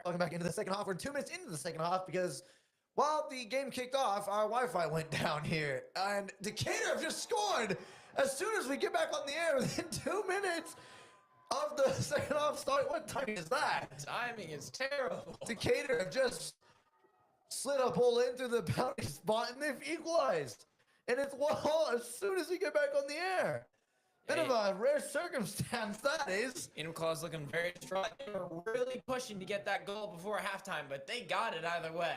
Welcome back into the second half. We're 2 minutes into the second half because while the game kicked off, our Wi-Fi went down here. And Decatur have just scored as soon as we get back on the air within 2 minutes of the second half start. What timing is that? Timing is terrible. Decatur have just slid a ball in through the penalty spot and they've equalized. And it's 1-1 as soon as we get back on the air. Bit of a rare circumstance, that is. Claw's looking very strong. They were really pushing to get that goal before halftime, but they got it either way.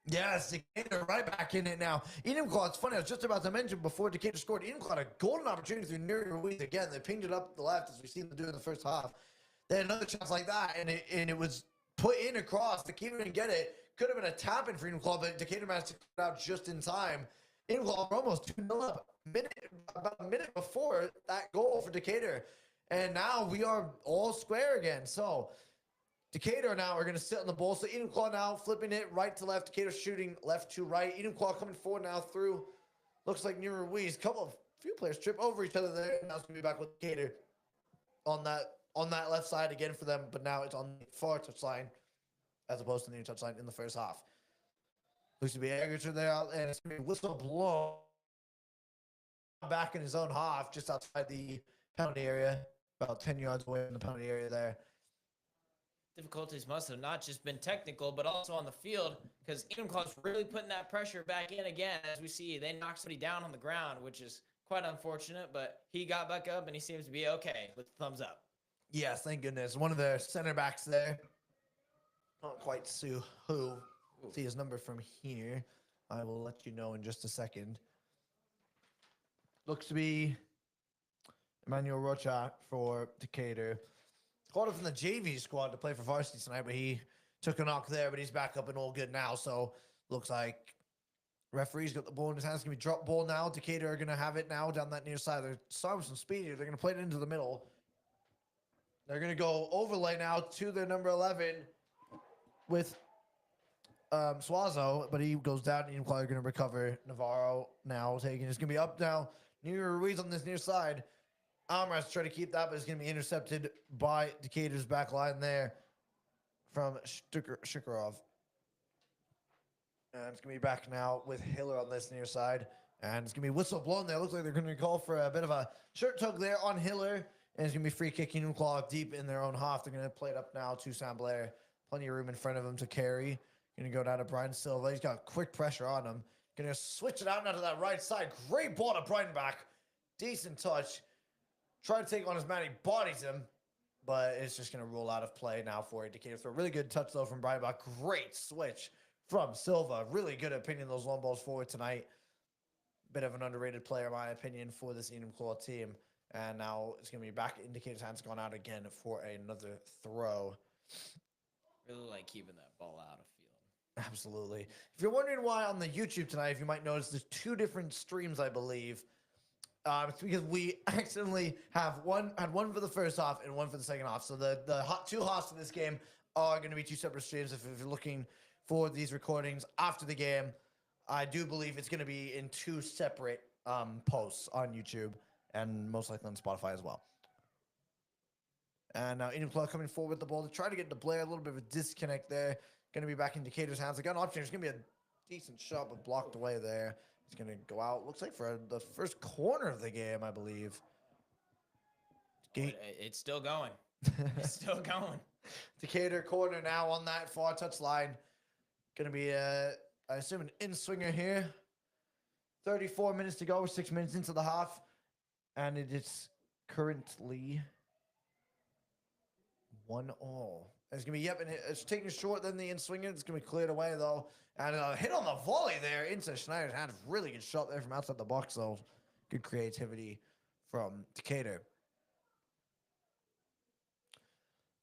Yes, Decatur right back in it now. Claw, it's funny, I was just about to mention before Decatur scored, Claw had a golden opportunity through Neri Ruiz again. They pinged it up the left as we've seen them do in the first half. They had another chance like that, and it was put in across. Decatur didn't get it. Could have been a tap in for Claw, but Decatur managed to get it out just in time. Claw were almost 2-0 up about a minute before that goal for Decatur. And now we are all square again. So Decatur now are going to sit on the ball. So Claw now flipping it right to left. Decatur shooting left to right. Claw coming forward now through. Looks like Nero Ruiz. Few players trip over each other there. Now it's going to be back with Decatur on that left side again for them. But now it's on the far touchline as opposed to the near touchline in the first half. Looks to be Agriculture there, and it's going to be whistle blown back in his own half, just outside the penalty area, about 10 yards away from the penalty area there. Difficulties must have not just been technical, but also on the field, because Claw's really putting that pressure back in again. As we see, they knocked somebody down on the ground, which is quite unfortunate, but he got back up, and he seems to be okay with the thumbs up. Yes, thank goodness. One of the center backs there, not quite Sue who. See his number from here. I will let you know in just a second. Looks to be Emmanuel Rocha for Decatur. Called up from the JV squad to play for varsity tonight, but he took a knock there, but he's back up and all good now. So looks like referee's got the ball in his hands. It's going to be drop ball now. Decatur are going to have it now down that near side. They're starting with some speed here. They're going to play it into the middle. They're going to go overlay now to their number 11 with Suazo, but he goes down. Claw are going to recover. Navarro now taking. It's going to be up now. Nero Ruiz on this near side. Amras try to keep that, but it's going to be intercepted by Decatur's back line there from Shikarov. And it's going to be back now with Hiller on this near side. And it's going to be whistle blown there. Looks like they're going to call for a bit of a shirt tug there on Hiller. And it's going to be free kicking Claw deep in their own half. They're going to play it up now to Sam Blair. Plenty of room in front of him to carry. Going to go down to Brian Silva. He's got quick pressure on him. Going to switch it out now to that right side. Great ball to Brian back. Decent touch. Try to take on his man. He bodies him. But it's just going to roll out of play now for a Decatur throw. Really good touch, though, from Brian back. Great switch from Silva. Really good at pinning those long balls forward tonight. Bit of an underrated player, in my opinion, for this Claw team. And now it's going to be back in Decatur's hands. Gone out again for another throw. Really like keeping that ball out of field. Absolutely. If you're wondering why on the YouTube tonight, if you might notice, there's two different streams, I believe. It's because we accidentally had one for the first half and one for the second half. So the two halves of this game are going to be two separate streams. If you're looking for these recordings after the game, I do believe it's going to be in two separate posts on YouTube and most likely on Spotify as well. And now Claw coming forward with the ball to try to get to Blair. A little bit of a disconnect there. Going to be back in Decatur's hands. They got an option. It's going to be a decent shot, but blocked away there. It's going to go out. Looks like for the first corner of the game, I believe. It's still going. It's still going. Decatur corner now on that far touch line. Going to be, I assume, an in-swinger here. 34 minutes to go. 6 minutes into the half. And it is currently 1-1. It's going to be, yep, and it's taking short, then the in-swinger. It's going to be cleared away, though. And a hit on the volley there into Schneider's hand. Really good shot there from outside the box, though. Good creativity from Decatur.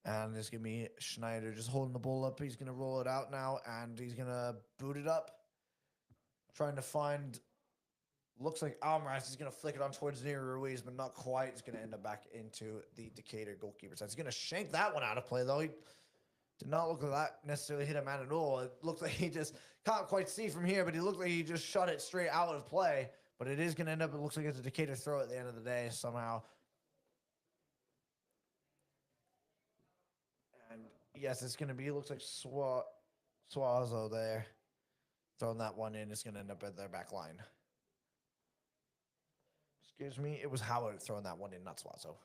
And it's going to be Schneider just holding the ball up. He's going to roll it out now, and he's going to boot it up. Trying to find... Looks like Almaraz is going to flick it on towards Nero Ruiz, but not quite. It's going to end up back into the Decatur goalkeeper side. He's going to shank that one out of play, though. He did not look like that necessarily hit a man at all. It looked like he just can't quite see from here, but he looked like he just shot it straight out of play. But it is going to end up, it looks like it's a Decatur throw at the end of the day somehow. And yes, it's going to be, looks like Swazo there. Throwing that one in, it's going to end up at their back line. Excuse me, it was Howard throwing that one in, not Swazo.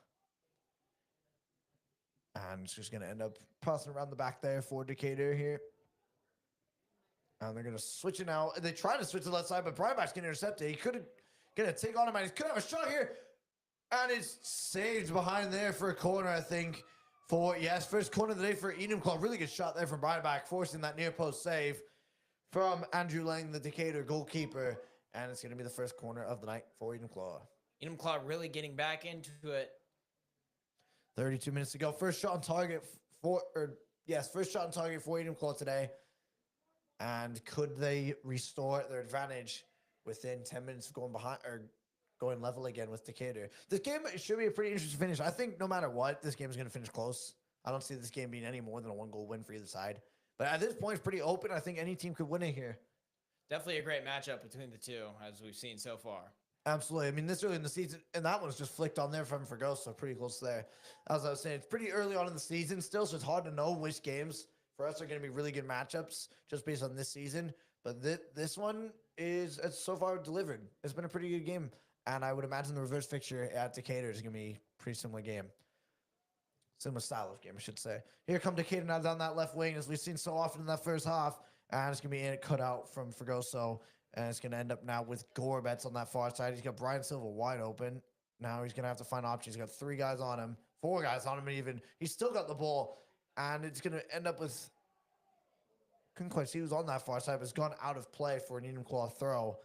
And it's just going to end up passing around the back there for Decatur here. And they're going to switch it now. They try to switch to the left side, but Brybach's getting intercepted. He could have going to take on him, and he could have a shot here. And it's saved behind there for a corner, I think. First corner of the day for Enumclaw. Really good shot there from Brybach, forcing that near post save from Andrew Lang, the Decatur goalkeeper. And it's going to be the first corner of the night for Enumclaw. Enumclaw really getting back into it. 32 minutes to go. First shot on target for Enumclaw today. And could they restore their advantage within 10 minutes of going behind or going level again with Decatur? This game should be a pretty interesting finish. I think no matter what, this game is going to finish close. I don't see this game being any more than a 1-goal win for either side. But at this point, it's pretty open. I think any team could win it here. Definitely a great matchup between the two, as we've seen so far. Absolutely. I mean, this early in the season, and that one's just flicked on there from Fergoso, pretty close there. As I was saying, it's pretty early on in the season still, so it's hard to know which games for us are going to be really good matchups just based on this season. But this one is so far delivered. It's been a pretty good game. And I would imagine the reverse fixture at Decatur is going to be a pretty similar game. Similar style of game, I should say. Here come Decatur now down that left wing, as we've seen so often in that first half. And it's going to be in a cutout from Fergoso. And it's going to end up now with Gorbets on that far side. He's got Brian Silva wide open. Now he's going to have to find options. He's got 4 guys on him even. He's still got the ball. And it's going to end up with... Couldn't quite see who's on that far side, but it's gone out of play for an Enumclaw throw.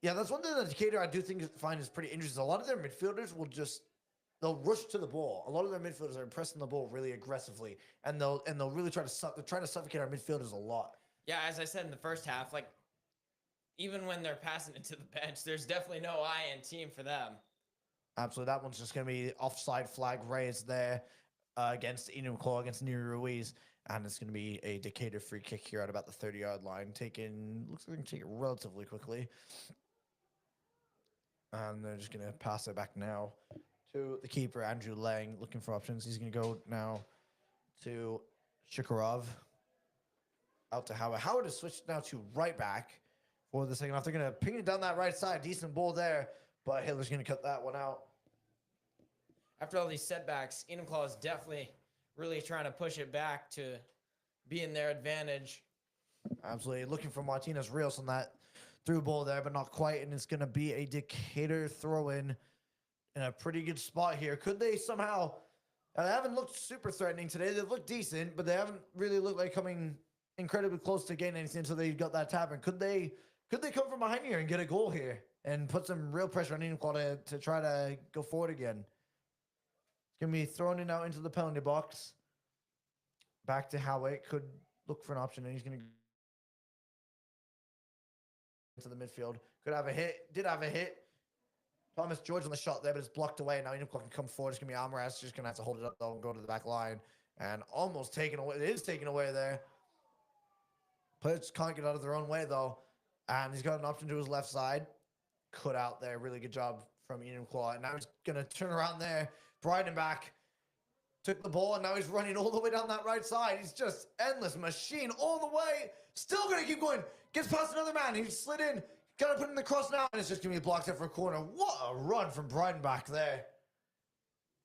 Yeah, that's one thing that Decatur I do find is pretty interesting. A lot of their midfielders they'll rush to the ball. A lot of their midfielders are pressing the ball really aggressively, and they'll really try to suffocate our midfielders a lot. Yeah, as I said in the first half, like even when they're passing it to the bench, there's definitely no eye in team for them. Absolutely, that one's just going to be offside flag raised there against Enumclaw, against Neri Ruiz. And it's going to be a Decatur free kick here at about the 30-yard line. Looks like they can take it relatively quickly. And they're just going to pass it back now to the keeper, Andrew Lang, looking for options. He's going to go now to Shukurov. Out to Howard. Howard has switched now to right back for the second half. They're going to ping it down that right side. Decent ball there, but Hitler's going to cut that one out. After all these setbacks, Enumclaw is definitely really trying to push it back to be in their advantage. Absolutely. Looking for Martinez Rios on that through ball there, but not quite. And it's going to be a Decatur throw-in a pretty good spot here. Could they somehow... They haven't looked super threatening today. They've looked decent, but they haven't really looked like coming incredibly close to getting anything until they got that tap. And could they come from behind here and get a goal here and put some real pressure on Enumclaw to try to go forward again? Going to be thrown in out into the penalty box. Back to Howitt. Could look for an option, and he's going to into the midfield. Could have a hit. Did have a hit. Thomas George on the shot there, but it's blocked away. Now Enumclaw can come forward. It's going to be Almaraz. Just going to have to hold it up, though, and go to the back line. And almost taken away. It is taken away there. Players can't get out of their own way, though. And he's got an option to his left side. Cut out there. Really good job from Enumclaw. And now he's going to turn around there. Breidenbach took the ball, and now he's running all the way down that right side. He's just endless machine all the way. Still going to keep going. Gets past another man. He slid in. Got to put in the cross now, and it's just going to be blocked up for a corner. What a run from Breidenbach there.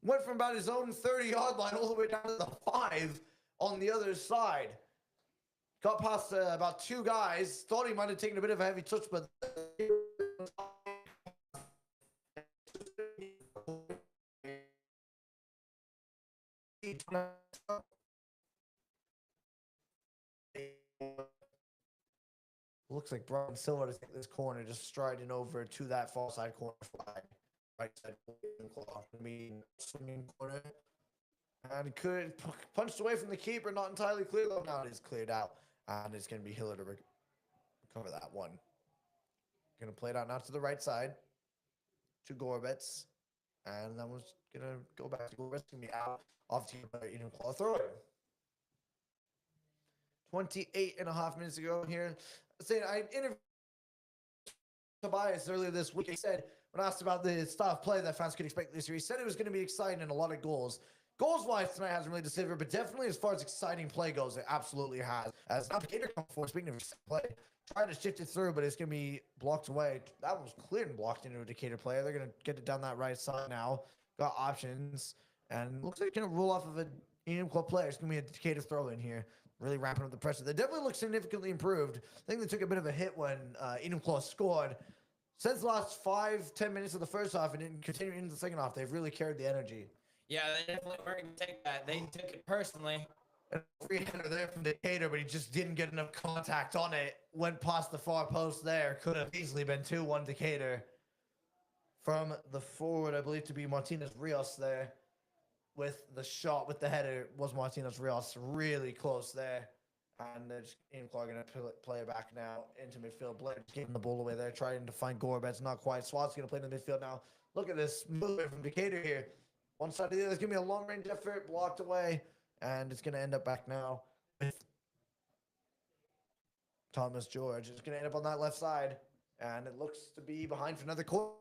Went from about his own 30-yard line all the way down to the 5 on the other side. Got past about 2 guys. Thought he might have taken a bit of a heavy touch, but... Looks like Brian Silva to take this corner, just striding over to that far side corner flag. Right side swinging corner. And could punched away from the keeper, not entirely clear though. Now it is cleared out. And it's going to be Hiller to recover that one. Going to play it out now to the right side. To Gorbets. And that one's going to go back to Gorbets. Going to be out off to Enumclaw throw. 28.5 minutes ago here. Saying I interviewed Tobias earlier this week. He said, when asked about the style of play that fans could expect this year, he said it was going to be exciting and a lot of goals. Goals-wise, tonight hasn't really delivered, but definitely as far as exciting play goes, it absolutely has. As now Decatur comes forward, speaking of play, trying to shift it through, but it's going to be blocked away. That was cleared and blocked into a Decatur player. They're going to get it down that right side now. Got options, and looks like it's going to roll off of an Indian Club player. It's going to be a Decatur throw in here, really ramping up the pressure. They definitely look significantly improved. I think they took a bit of a hit when Indian Club scored. Since the last 5-10 minutes of the first half and then continuing into the second half, they've really carried the energy. Yeah, they definitely weren't going to take that. They took it personally. A free header there from Decatur, but he just didn't get enough contact on it. Went past the far post there. Could have easily been 2-1 Decatur. From the forward, I believe to be Martinez Rios there. With the shot, with the header, was Martinez Rios. Really close there. And they're just Ian Clark going to play it back now into midfield. Blair just giving the ball away there, trying to find Gorbets. Not quite. Swat's going to play in the midfield now. Look at this movement from Decatur here. One side to the other. It's going to be a long-range effort, blocked away. And it's going to end up back now with Thomas George. It's going to end up on that left side. And it looks to be behind for another quarter.